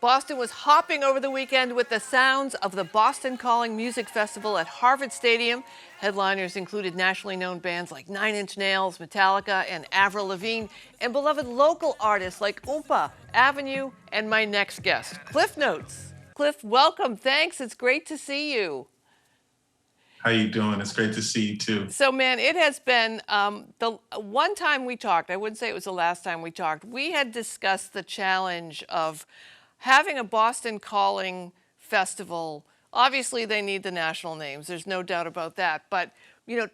Boston was hopping over the weekend with the sounds of the Boston Calling Music Festival at Harvard Stadium. Headliners included nationally known bands like Nine Inch Nails, Metallica, and Avril Lavigne, and beloved local artists like Oompa, Avenue, and my next guest, Cliff Notes. Cliff, welcome. Thanks. It's great to see you. How you doing? It's great to see you too. So, man, it has been the one time we talked, I wouldn't say it was the last time we talked, we had discussed the challenge of having a Boston Calling festival. Obviously, they need the national names. There's no doubt about that. But, you know,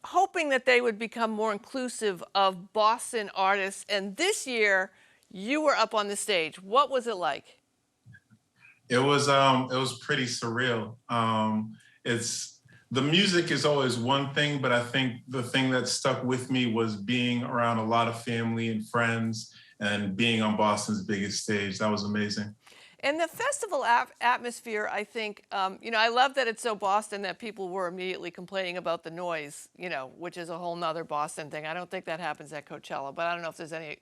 hoping that they would become more inclusive of Boston artists. And this year, you were up on the stage. What was it like? It was pretty surreal. It's the music is always one thing, but I think the thing that stuck with me was being around a lot of family and friends and being on Boston's biggest stage. That was amazing. And the festival atmosphere, I think, you know, I love that it's so Boston that people were immediately complaining about the noise, you know, which is a whole nother Boston thing. I don't think that happens at Coachella, but I don't know if there's any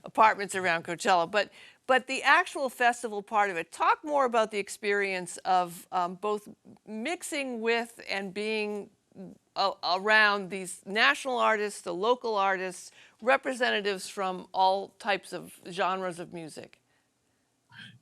apartments around Coachella. But the actual festival part of it, talk more about the experience of both mixing with and being around these national artists, the local artists, representatives from all types of genres of music.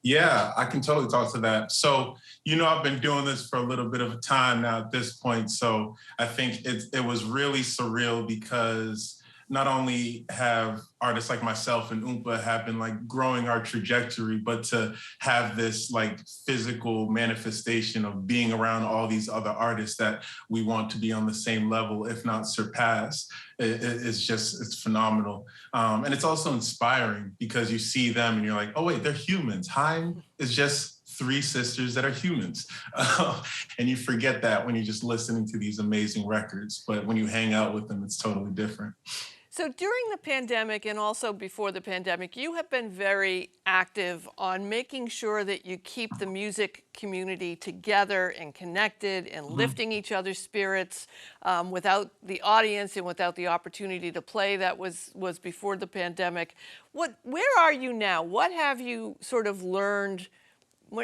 Yeah, I can totally talk to that. So, you know, I've been doing this for a little bit of a time now at this point. So I think it was really surreal because not only have artists like myself and Oompa have been like growing our trajectory, but to have this like physical manifestation of being around all these other artists that we want to be on the same level, if not surpass, it's phenomenal. And it's also inspiring because you see them and you're like, oh wait, they're humans. Haim is just three sisters that are humans. And you forget that when you're just listening to these amazing records. But when you hang out with them, it's totally different. So during the pandemic and also before the pandemic, you have been very active on making sure that you keep the music community together and connected and lifting each other's spirits without the audience and without the opportunity to play that was before the pandemic. Where are you now? What have you sort of learned?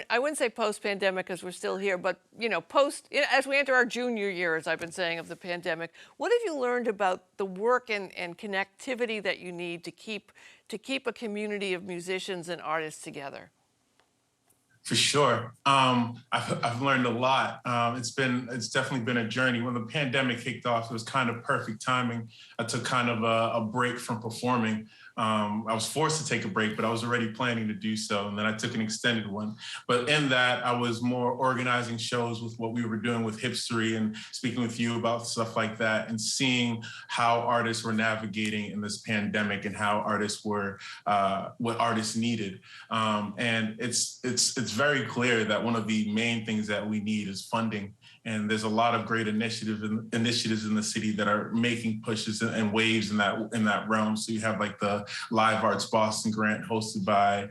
I wouldn't say post-pandemic because we're still here, but you know, as we enter our junior year, as I've been saying, of the pandemic, what have you learned about the work and connectivity that you need to keep a community of musicians and artists together? For sure. I've learned a lot. It's definitely been a journey. When the pandemic kicked off, it was kind of perfect timing. I took kind of a break from performing. I was forced to take a break, but I was already planning to do so. And then I took an extended one. But in that, I was more organizing shows with what we were doing with Hipstery and speaking with you about stuff like that and seeing how artists were navigating in this pandemic and how artists were, what artists needed. And it's very clear that one of the main things that we need is funding. And there's a lot of great initiatives in the city that are making pushes and waves in that realm. So you have like the Live Arts Boston grant hosted by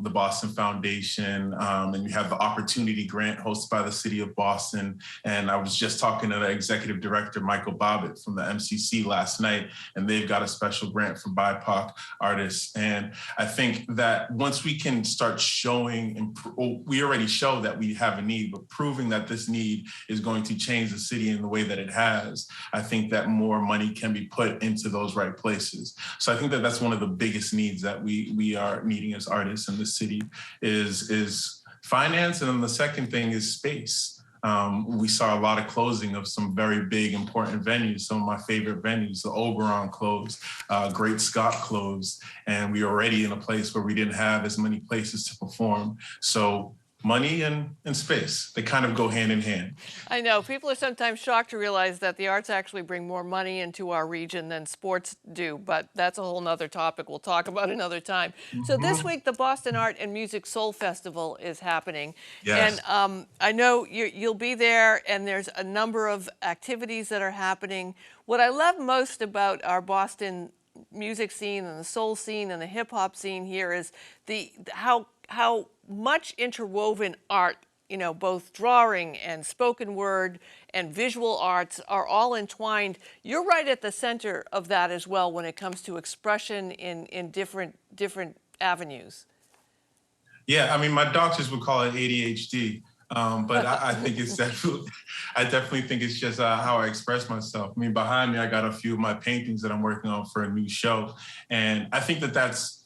the Boston Foundation, and you have the Opportunity Grant hosted by the City of Boston. And I was just talking to the executive director, Michael Bobbitt from the MCC last night, and they've got a special grant for BIPOC artists. And I think that once we can start showing, we already show that we have a need, but proving that this need is going to change the city in the way that it has, I think that more money can be put into those right places. So I think that that's one of the biggest needs that we are needing as artists in the city is finance. And then the second thing is space. We saw a lot of closing of some very big, important venues. Some of my favorite venues, the Oberon closed, Great Scott closed, and we were already in a place where we didn't have as many places to perform. So money and space, they kind of go hand in hand. I know people are sometimes shocked to realize that the arts actually bring more money into our region than sports do, but that's a whole nother topic we'll talk about another time. So this week, the Boston Art and Music Soul Festival is happening. Yes. And I know you'll be there, and there's a number of activities that are happening. What I love most about our Boston music scene and the soul scene and the hip hop scene here is how much interwoven art, you know, both drawing and spoken word and visual arts are all entwined. You're right at the center of that as well when it comes to expression in different avenues. Yeah, I mean, my doctors would call it ADHD, but I think it's definitely, I definitely think it's just how I express myself. I mean, behind me, I got a few of my paintings that I'm working on for a new show, and I think that that's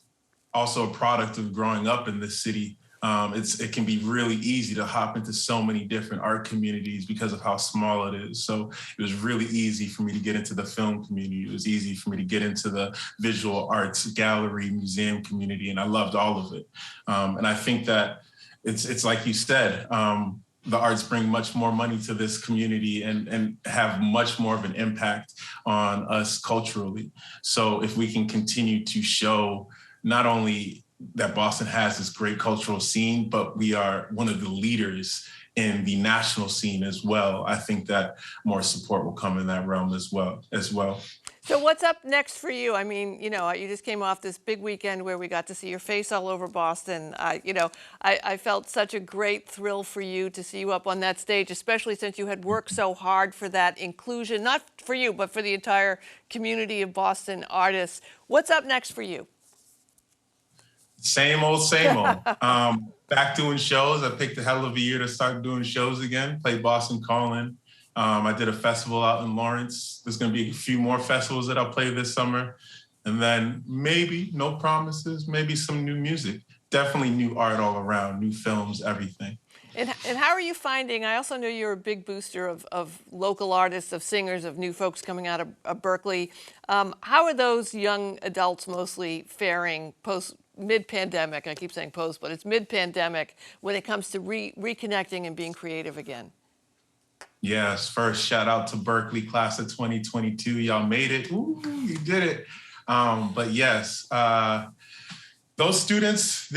also a product of growing up in this city. It can be really easy to hop into so many different art communities because of how small it is. So it was really easy for me to get into the film community. It was easy for me to get into the visual arts gallery museum community, and I loved all of it. And I think that it's like you said. The arts bring much more money to this community and have much more of an impact on us culturally. So if we can continue to show not only that Boston has this great cultural scene, but we are one of the leaders in the national scene as well. I think that more support will come in that realm as well. So what's up next for you? I mean, you just came off this big weekend where we got to see your face all over Boston. I felt such a great thrill for you to see you up on that stage, especially since you had worked so hard for that inclusion, not for you, but for the entire community of Boston artists. What's up next for you? Same old, same old. Back doing shows. I picked a hell of a year to start doing shows again. Played Boston Calling. I did a festival out in Lawrence. There's going to be a few more festivals that I'll play this summer. And then maybe, no promises, maybe some new music. Definitely new art all around, new films, everything. And how are you finding? I also know you're a big booster of local artists, of singers, of new folks coming out of Berkeley. How are those young adults mostly faring post mid-pandemic? I keep saying post, but it's mid-pandemic when it comes to reconnecting and being creative again. Yes, first shout out to Berkeley class of 2022. Y'all made it. Ooh, you did it. But yes, those students,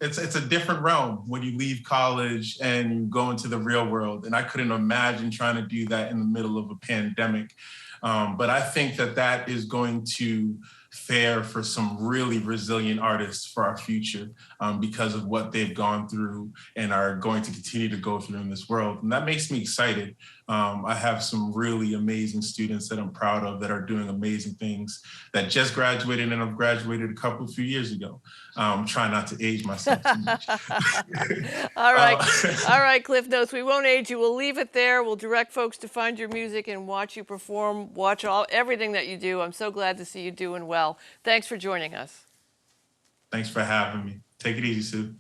it's a different realm when you leave college and you go into the real world. And I couldn't imagine trying to do that in the middle of a pandemic. But I think that that is going to fare for some really resilient artists for our future because of what they've gone through and are going to continue to go through in this world. And that makes me excited. I have some really amazing students that I'm proud of that are doing amazing things that just graduated and have graduated a few years ago. Try not to age myself too much. All right. uh, All right, Cliff Notes. We won't age you. We'll leave it there. We'll direct folks to find your music and watch you perform, watch everything that you do. I'm so glad to see you doing well. Thanks for joining us. Thanks for having me. Take it easy, Sue.